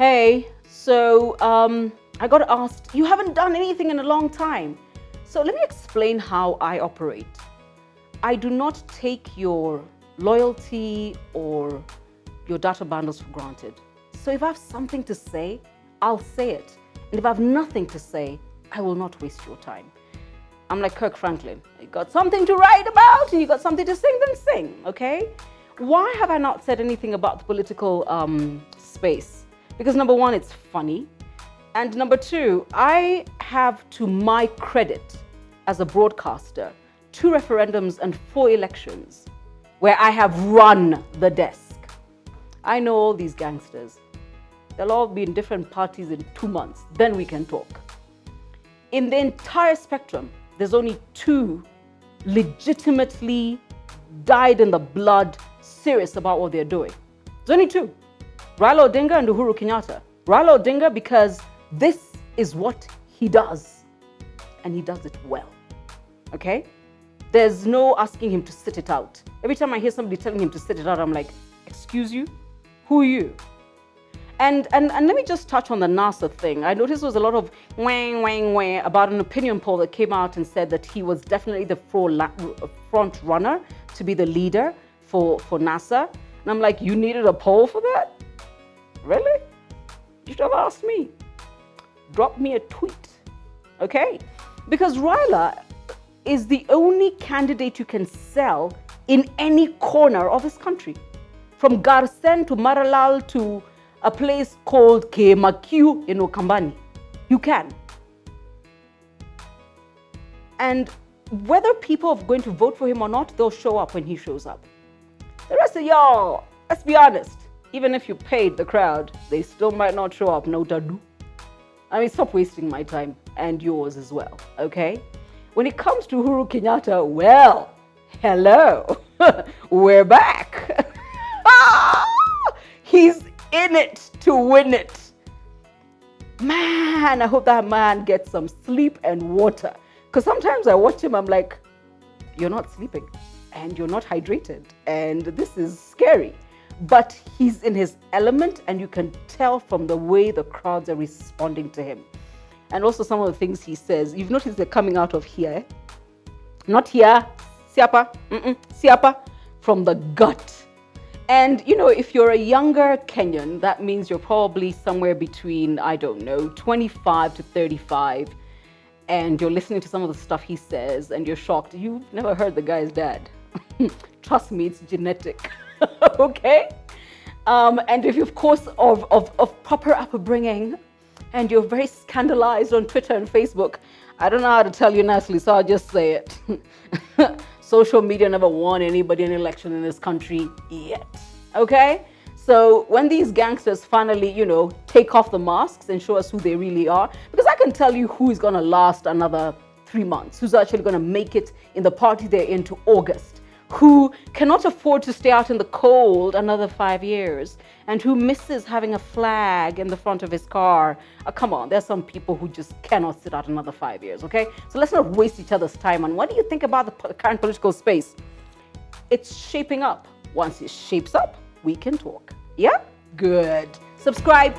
Hey, so I got asked, you haven't done anything in a long time. So let me explain how I operate. I do not take your loyalty or your data bundles for granted. So if I have something to say, I'll say it. And if I have nothing to say, I will not waste your time. I'm like Kirk Franklin. You got something to write about and you got something to sing, then sing, okay? Why have I not said anything about the political space? Because number one, it's funny. And number two, I have, to my credit as a broadcaster, 2 referendums and 4 elections where I have run the desk. I know all these gangsters. They'll all be in different parties in 2 months. Then we can talk. In the entire spectrum, there's only 2 legitimately dyed in the blood, serious about what they're doing. There's only 2. Raila Odinga and Uhuru Kenyatta. Raila Odinga because this is what he does. And he does it well. Okay? There's no asking him to sit it out. Every time I hear somebody telling him to sit it out, I'm like, excuse you? Who are you? And let me just touch on the NASA thing. I noticed there was a lot of wang about an opinion poll that came out and said that he was definitely the front runner to be the leader for NASA. And I'm like, you needed a poll for that? Really? You should have asked me. Drop me a tweet, okay? Because Raila is the only candidate you can sell in any corner of this country. From Garsen to Maralal to a place called Kemakyu in Okambani. You can. And whether people are going to vote for him or not, they'll show up when he shows up. The rest of y'all, let's be honest, even if you paid the crowd, they still might not show up, no Badoo. I mean, stop wasting my time and yours as well, okay? When it comes to Uhuru Kenyatta, well, hello, we're back. He's in it to win it. Man, I hope that man gets some sleep and water. Because sometimes I watch him, I'm like, you're not sleeping and you're not hydrated and this is scary. But he's in his element and you can tell from the way the crowds are responding to him. And also some of the things he says, you've noticed they're coming out of here. Not here, siapa, siapa, from the gut. And, you know, if you're a younger Kenyan, that means you're probably somewhere between, I don't know, 25 to 35. And you're listening to some of the stuff he says and you're shocked. You've never heard the guy's dad. Trust me, it's genetic. Okay? And if you, of course, of proper upbringing and you're very scandalized on Twitter and Facebook, I don't know how to tell you nicely, so I'll just say it. Social media never won anybody an election in this country yet, okay? So when these gangsters finally, you know, take off the masks and show us who they really are, because I can tell you who is going to last another 3 months, who's actually going to make it in the party they're in to August, who cannot afford to stay out in the cold another 5 years, and who misses having a flag in the front of his car. Come on, there's some people who just cannot sit out another 5 years, okay? So let's not waste each other's time. And what do you think about the current political space? It's shaping up. Once it shapes up, we can talk. Yeah? Good. Subscribe.